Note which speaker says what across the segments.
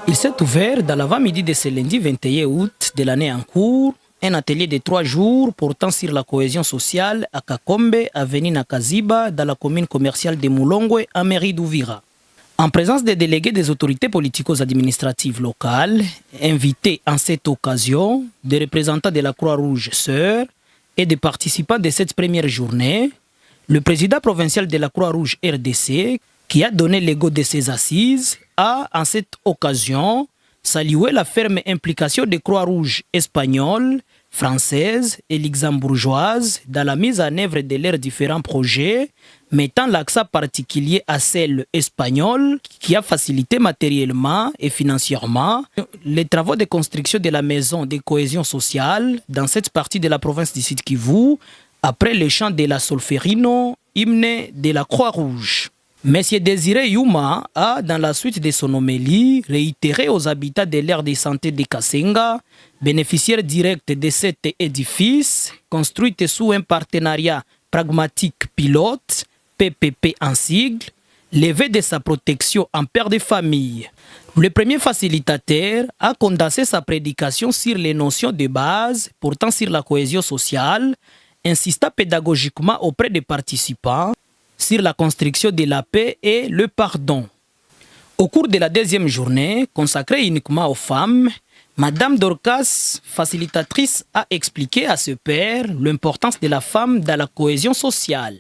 Speaker 1: Il s'est ouvert dans l'avant-midi de ce lundi 21 août de l'année en cours un atelier de 3 jours portant sur la cohésion sociale à Kakombe, avenue Nakaziba, dans la commune commerciale de Moulongwe, en mairie d'Uvira. En présence des délégués des autorités politico-administratives locales, invités en cette occasion, des représentants de la Croix-Rouge Sœur et des participants de cette première journée, le président provincial de la Croix-Rouge RDC, qui a donné le go de ses assises, a, en cette occasion, salué la ferme implication des Croix-Rouges espagnoles, françaises et luxembourgeoises dans la mise en œuvre de leurs différents projets, mettant l'accent particulier à celle espagnole qui a facilité matériellement et financièrement les travaux de construction de la maison de cohésion sociale dans cette partie de la province du Sud Kivu, après le chant de la Solferino, hymne de la Croix-Rouge. Monsieur Désiré Yuma a, dans la suite de son homélie, réitéré aux habitants de l'aire de santé de Kasenga, bénéficiaires directs de cet édifice, construit sous un partenariat pragmatique pilote, PPP en sigle, levé de sa protection en père de famille. Le premier facilitateur a condensé sa prédication sur les notions de base portant sur la cohésion sociale, insistant pédagogiquement auprès des participants sur la construction de la paix et le pardon. Au cours de la deuxième journée, consacrée uniquement aux femmes, Madame Dorcas, facilitatrice, a expliqué à ce père l'importance de la femme dans la cohésion sociale.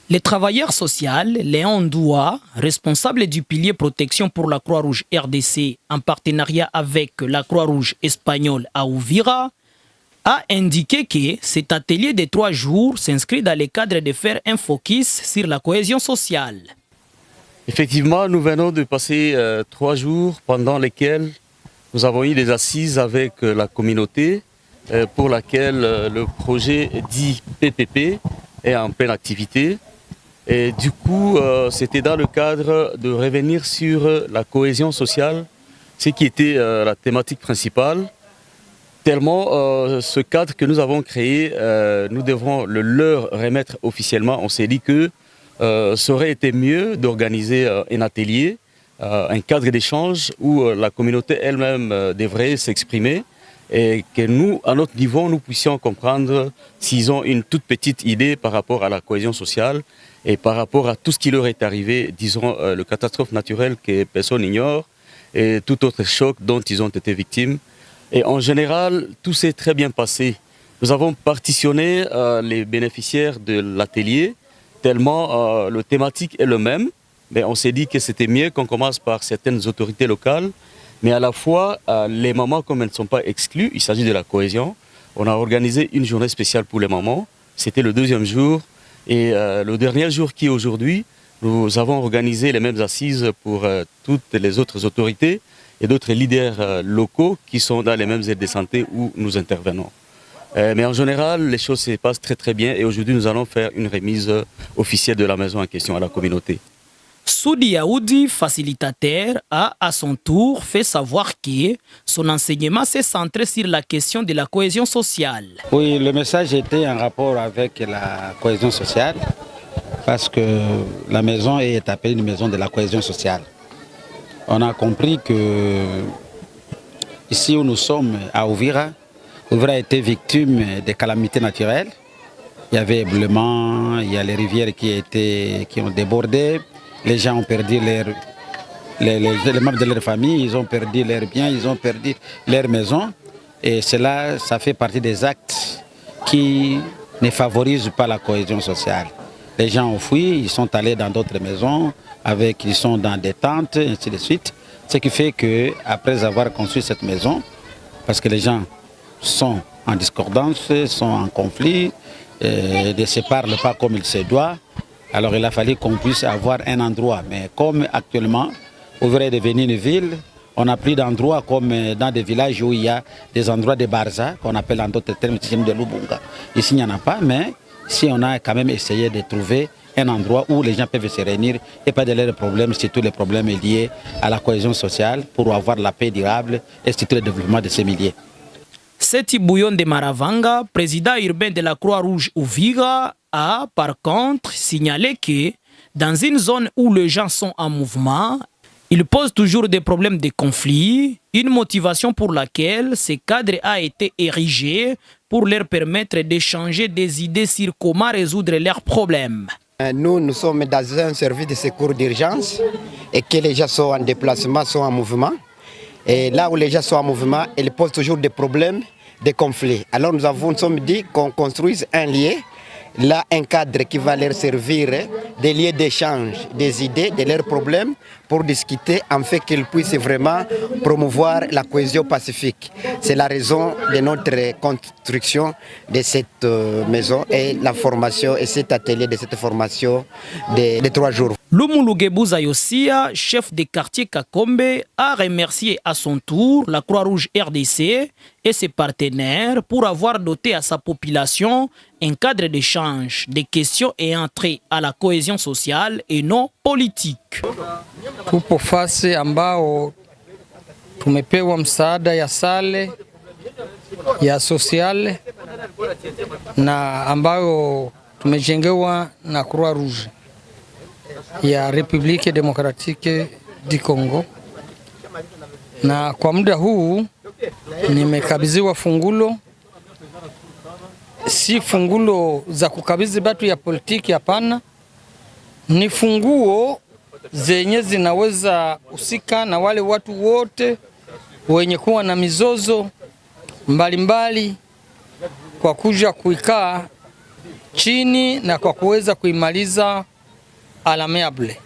Speaker 1: Le travailleur social, Léon Doua, responsable du pilier protection pour la Croix-Rouge RDC en partenariat avec la Croix-Rouge espagnole à Uvira, a indiqué que cet atelier de 3 jours s'inscrit dans le cadre de faire un focus sur la cohésion sociale.
Speaker 2: Effectivement, nous venons de passer 3 jours pendant lesquels nous avons eu des assises avec la communauté pour laquelle le projet dit PPP est en pleine activité. Et du coup, c'était dans le cadre de revenir sur la cohésion sociale, ce qui était la thématique principale. Tellement ce cadre que nous avons créé, nous devrons le leur remettre officiellement. On s'est dit que ça aurait été mieux d'organiser un atelier, un cadre d'échange où la communauté elle-même devrait s'exprimer et que nous, à notre niveau, nous puissions comprendre s'ils ont une toute petite idée par rapport à la cohésion sociale et par rapport à tout ce qui leur est arrivé, disons, le catastrophe naturelle que personne n'ignore et tout autre choc dont ils ont été victimes. Et en général, tout s'est très bien passé. Nous avons partitionné les bénéficiaires de l'atelier, tellement le thématique est le même. Mais on s'est dit que c'était mieux qu'on commence par certaines autorités locales. Mais à la fois, les mamans, comme elles ne sont pas exclues, il s'agit de la cohésion. On a organisé une journée spéciale pour les mamans. C'était le 2e jour. Et le dernier jour qui est aujourd'hui, nous avons organisé les mêmes assises pour toutes les autres autorités et d'autres leaders locaux qui sont dans les mêmes aides de santé où nous intervenons. Mais en général, les choses se passent très très bien et aujourd'hui nous allons faire une remise officielle de la maison en question à la communauté.
Speaker 1: Soudi Yaoudi, facilitateur, a à son tour fait savoir que son enseignement s'est centré sur la question de la cohésion sociale.
Speaker 3: Oui, le message était en rapport avec la cohésion sociale parce que la maison est appelée une maison de la cohésion sociale. On a compris que ici où nous sommes, à Uvira, Uvira a été victime des calamités naturelles. Il y avait éboulement, il y a les rivières qui ont débordé, les gens ont perdu les membres de leur famille, ils ont perdu leurs biens, ils ont perdu leur maison. Et cela, ça fait partie des actes qui ne favorisent pas la cohésion sociale. Les gens ont fui, ils sont allés dans d'autres maisons, ils sont dans des tentes, et ainsi de suite. Ce qui fait qu'après avoir construit cette maison, parce que les gens sont en discordance, sont en conflit, ne se parlent pas comme il se doit, alors il a fallu qu'on puisse avoir un endroit. Mais comme actuellement, Uvira est devenu une ville, on n'a plus d'endroits comme dans des villages où il y a des endroits de Barza, qu'on appelle en d'autres termes de Lubunga. Ici, il n'y en a pas, mais ici, on a quand même essayé de trouver un endroit où les gens peuvent se réunir et pas de leurs problèmes, surtout les problèmes liés à la cohésion sociale pour avoir la paix durable et surtout le développement de ces milliers.
Speaker 1: Seti Bouillon de Maravanga, président urbain de la Croix-Rouge Uvira, a par contre signalé que dans une zone où les gens sont en mouvement, Il pose toujours des problèmes de conflit, une motivation pour laquelle ce cadre a été érigé pour leur permettre d'échanger des idées sur comment résoudre leurs problèmes.
Speaker 4: Nous sommes dans un service de secours d'urgence et que les gens sont en déplacement, sont en mouvement. Et là où les gens sont en mouvement, ils posent toujours des problèmes, des conflits. Alors nous sommes dit qu'on construise un lieu, là un cadre qui va leur servir des lieux d'échange, des idées, de leurs problèmes pour discuter en fait qu'ils puissent vraiment promouvoir la cohésion pacifique. C'est la raison de notre construction de cette maison et la formation et cet atelier de cette formation de 3 jours.
Speaker 1: Lumulugebuza Yosia, chef de quartier Kakombe, a remercié à son tour la Croix-Rouge RDC et ses partenaires pour avoir doté à sa population un cadre d'échange, des questions ayant trait à la cohésion sociale et non politique.
Speaker 5: Tupo fasi ambao tumepewa msaada ya sale ya sociale na ambayo tumejengewa na Croix Rouge ya Republique Democratique du Congo, na kwa muda huu nimekabidhiwa fungulo, si fungulo za kukabidhi batu ya politiki, hapana, ni funguo zenye zinaweza usika na wale watu wote wenye kuwa na mizozo mbalimbali kwa kuja kuikaa chini na kwa kuweza kuimaliza à l'amiable.